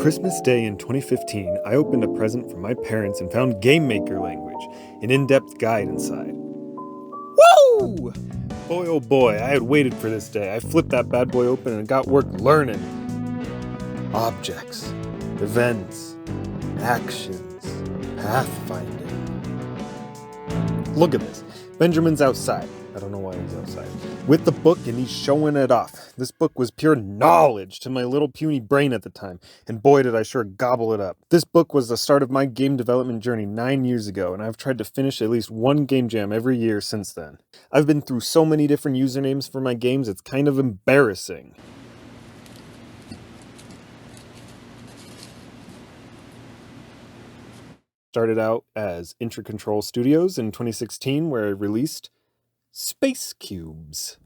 Christmas Day in 2015, I opened a present from my parents and found Game Maker Language, an in-depth guide inside. Woo! Boy oh boy, I had waited for this day. I flipped that bad boy open and got work learning. Objects, events, actions, pathfinding. Look at this. Benjamin's outside. I don't know why he's outside. With the book, and he's showing it off. This book was pure knowledge to my little puny brain at the time, and boy did I sure gobble it up. This book was the start of my game development journey 9 years ago, and I've tried to finish at least one game jam every year since then. I've been through so many different usernames for my games, it's kind of embarrassing. Started out as Intracontrol Studios in 2016, where I released Space Cubes.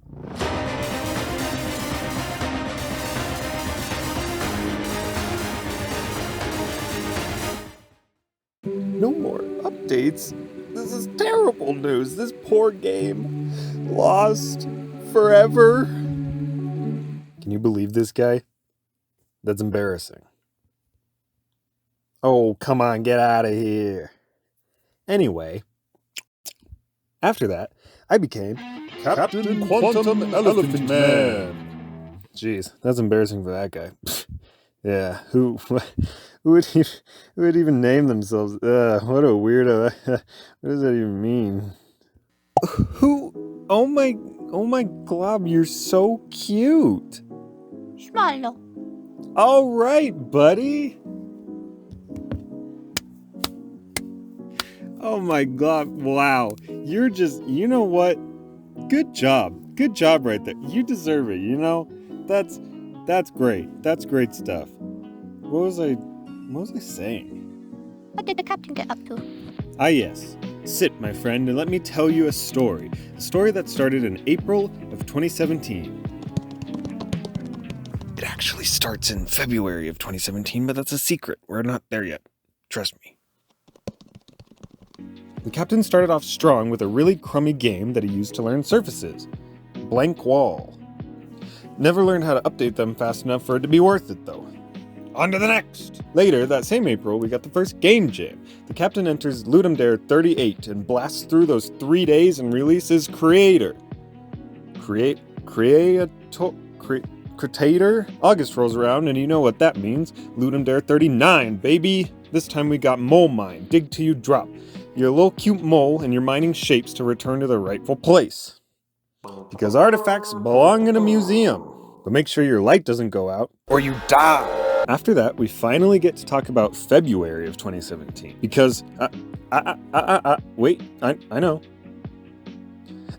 No more updates. This is terrible news. This poor game lost forever. Can you believe this guy? That's embarrassing. Oh, come on, get out of here. Anyway, after that, I became Captain Quantum Elephant Man. Jeez, that's embarrassing for that guy. Yeah, who would even name themselves? What a weirdo. What does that even mean? Who? Oh my glob, you're so cute. Smile. All right, buddy. Oh my god, wow. You're just, you know what? Good job right there. You deserve it, you know? That's great. That's great stuff. What was I saying? What did the captain get up to? Ah yes. Sit, my friend, and let me tell you a story. A story that started in April of 2017. It actually starts in February of 2017, but that's a secret. We're not there yet. Trust me. The captain started off strong with a really crummy game that he used to learn surfaces. Blank Wall. Never learned how to update them fast enough for it to be worth it, though. On to the next! Later, that same April, we got the first game jam. The captain enters Ludum Dare 38 and blasts through those 3 days and releases Creator. Creator? August rolls around, and you know what that means. Ludum Dare 39, baby! This time we got Mole Mine. Dig till you drop. You're a little cute mole, and you're mining shapes to return to their rightful place. Because artifacts belong in a museum. But make sure your light doesn't go out, or you die! After that, we finally get to talk about February of 2017. Because, wait, I know.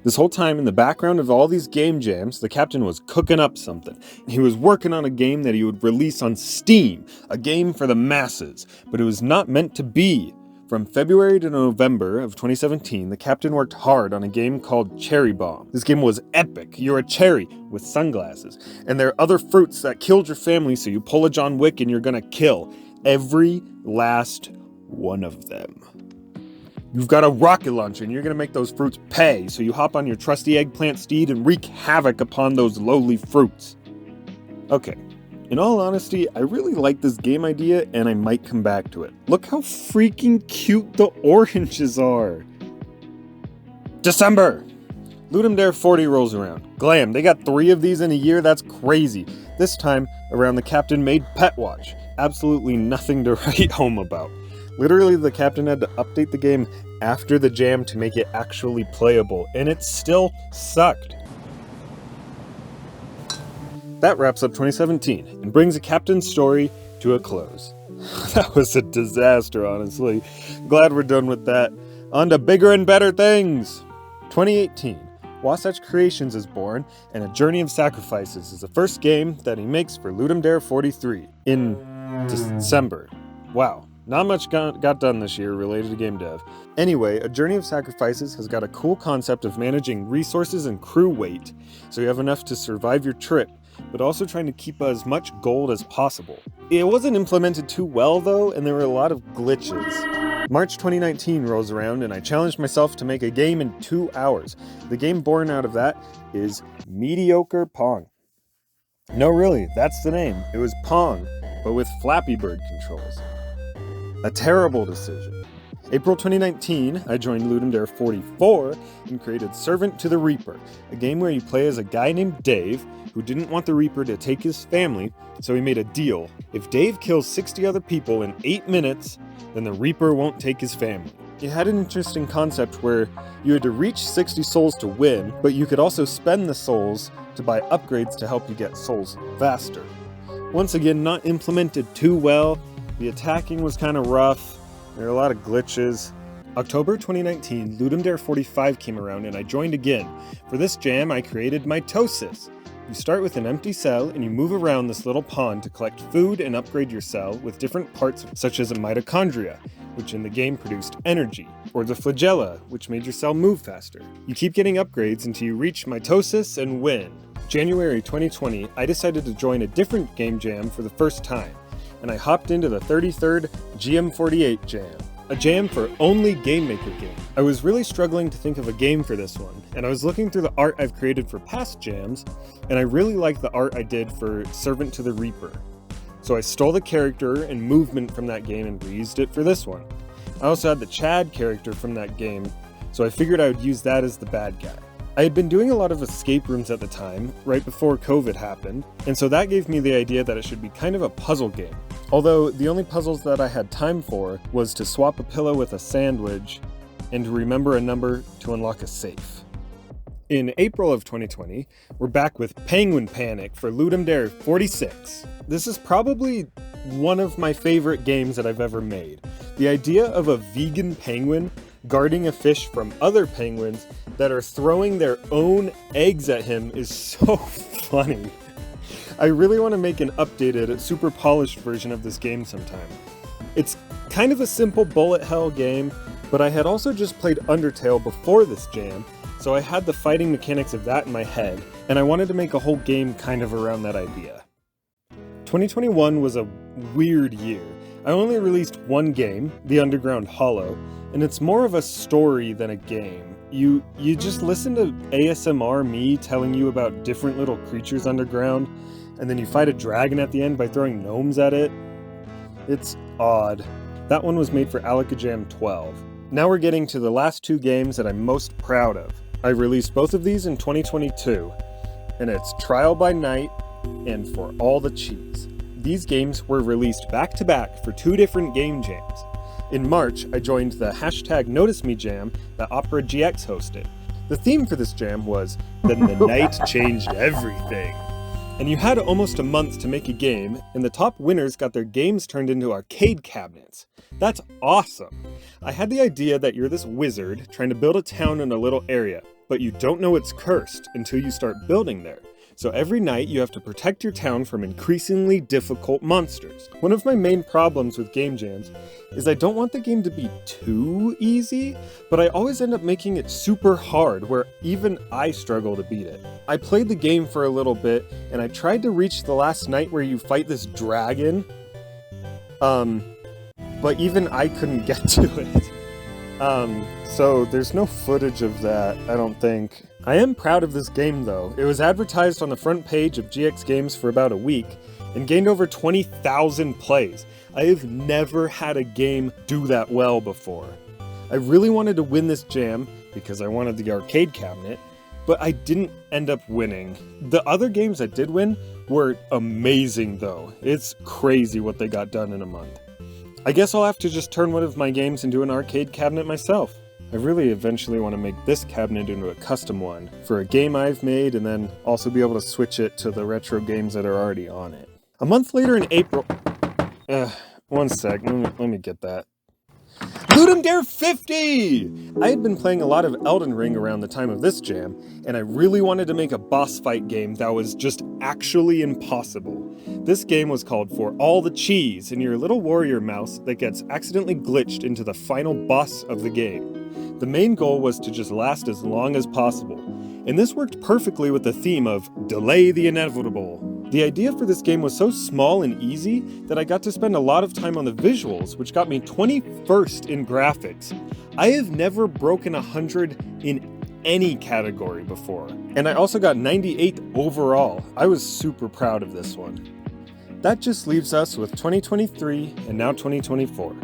This whole time, in the background of all these game jams, the captain was cooking up something. He was working on a game that he would release on Steam, a game for the masses, but it was not meant to be. From February to November of 2017, the captain worked hard on a game called Cherry Bomb. This game was epic. You're a cherry with sunglasses, and there are other fruits that killed your family, so you pull a John Wick and you're gonna kill every last one of them. You've got a rocket launcher and you're gonna make those fruits pay, so you hop on your trusty eggplant steed and wreak havoc upon those lowly fruits. Okay. In all honesty, I really like this game idea, and I might come back to it. Look how freaking cute the oranges are! December! Ludum Dare 40 rolls around. Glam, they got 3 of these in a year? That's crazy. This time around, the captain made Pet Watch. Absolutely nothing to write home about. Literally, the captain had to update the game after the jam to make it actually playable, and it still sucked. That wraps up 2017 and brings a captain's story to a close. That was a disaster, honestly. Glad we're done with that. On to bigger and better things! 2018, Wasatch Creations is born, and A Journey of Sacrifices is the first game that he makes for Ludum Dare 43 in December. Wow, not much got done this year related to game dev. Anyway, A Journey of Sacrifices has got a cool concept of managing resources and crew weight, so you have enough to survive your trip, but also trying to keep as much gold as possible. It wasn't implemented too well though, and there were a lot of glitches. March 2019 rolls around, and I challenged myself to make a game in 2 hours. The game born out of that is Mediocre Pong. No, really, that's the name. It was Pong. but with Flappy Bird controls. A terrible decision. April 2019, I joined Ludum Dare 44 and created Servant to the Reaper, a game where you play as a guy named Dave who didn't want the Reaper to take his family, so he made a deal. If Dave kills 60 other people in 8 minutes, then the Reaper won't take his family. It had an interesting concept where you had to reach 60 souls to win, but you could also spend the souls to buy upgrades to help you get souls faster. Once again, not implemented too well. The attacking was kind of rough. There are a lot of glitches. October 2019, Ludum Dare 45 came around and I joined again. For this jam, I created Mitosis. You start with an empty cell and you move around this little pond to collect food and upgrade your cell with different parts such as a mitochondria, which in the game produced energy, or the flagella, which made your cell move faster. You keep getting upgrades until you reach Mitosis and win. January 2020, I decided to join a different game jam for the first time, and I hopped into the 33rd GM48 jam, a jam for only Game Maker game. I was really struggling to think of a game for this one, and I was looking through the art I've created for past jams, and I really liked the art I did for Servant to the Reaper. So I stole the character and movement from that game and reused it for this one. I also had the Chad character from that game, so I figured I would use that as the bad guy. I had been doing a lot of escape rooms at the time, right before COVID happened, and so that gave me the idea that it should be kind of a puzzle game. Although the only puzzles that I had time for was to swap a pillow with a sandwich and to remember a number to unlock a safe. In April of 2020, we're back with Penguin Panic for Ludum Dare 46. This is probably one of my favorite games that I've ever made. The idea of a vegan penguin guarding a fish from other penguins that are throwing their own eggs at him is so funny. I really want to make an updated, super polished version of this game sometime. It's kind of a simple bullet hell game, but I had also just played Undertale before this jam, so I had the fighting mechanics of that in my head, and I wanted to make a whole game kind of around that idea. 2021 was a weird year. I only released one game, The Underground Hollow, and it's more of a story than a game. You just listen to ASMR me telling you about different little creatures underground, and then you fight a dragon at the end by throwing gnomes at it. It's odd. That one was made for Alakajam 12. Now we're getting to the last two games that I'm most proud of. I released both of these in 2022, and it's Trial by Night and For All the Cheese. These games were released back to back for two different game jams. In March, I joined the #NoticeMe jam that Opera GX hosted. The theme for this jam was, "Then the night changed everything." And you had almost a month to make a game, and the top winners got their games turned into arcade cabinets. That's awesome! I had the idea that you're this wizard trying to build a town in a little area, but you don't know it's cursed until you start building there. So every night you have to protect your town from increasingly difficult monsters. One of my main problems with game jams is I don't want the game to be too easy, but I always end up making it super hard where even I struggle to beat it. I played the game for a little bit and I tried to reach the last night where you fight this dragon, but even I couldn't get to it. So there's no footage of that, I don't think. I am proud of this game though. It was advertised on the front page of GX Games for about a week and gained over 20,000 plays. I have never had a game do that well before. I really wanted to win this jam because I wanted the arcade cabinet, but I didn't end up winning. The other games that did win were amazing though. It's crazy what they got done in a month. I guess I'll have to just turn one of my games into an arcade cabinet myself. I really eventually want to make this cabinet into a custom one for a game I've made and then also be able to switch it to the retro games that are already on it. A month later in April... one sec, let me get that. Ludum Dare 50! I had been playing a lot of Elden Ring around the time of this jam, and I really wanted to make a boss fight game that was just actually impossible. This game was called For All the Cheese, and you're a little warrior mouse that gets accidentally glitched into the final boss of the game. The main goal was to just last as long as possible, and this worked perfectly with the theme of delay the inevitable. The idea for this game was so small and easy that I got to spend a lot of time on the visuals, which got me 21st in graphics. I have never broken 100 in any category before, and I also got 98th overall. I was super proud of this one. That just leaves us with 2023 and now 2024.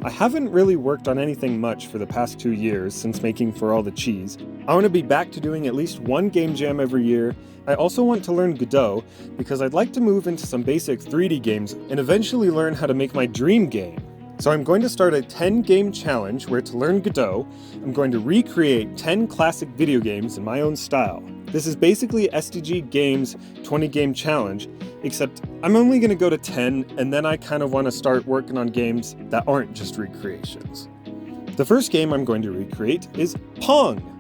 I haven't really worked on anything much for the past 2 years since making For All the Cheese. I want to be back to doing at least one game jam every year. I also want to learn Godot because I'd like to move into some basic 3D games and eventually learn how to make my dream game. So I'm going to start a 10-game challenge where to learn Godot, I'm going to recreate 10 classic video games in my own style. This is basically SDG Games' 20-game challenge, except I'm only going to go to 10 and then I kind of want to start working on games that aren't just recreations. The first game I'm going to recreate is Pong.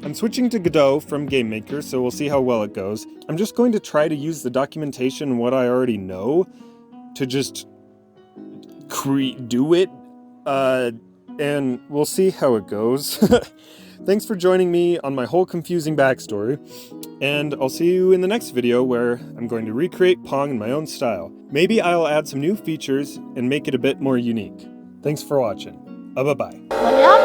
I'm switching to Godot from Game Maker, so we'll see how well it goes. I'm just going to try to use the documentation and what I already know to just do it, and we'll see how it goes. Thanks for joining me on my whole confusing backstory, and I'll see you in the next video where I'm going to recreate Pong in my own style. Maybe I'll add some new features and make it a bit more unique. Thanks for watching. Bye-bye.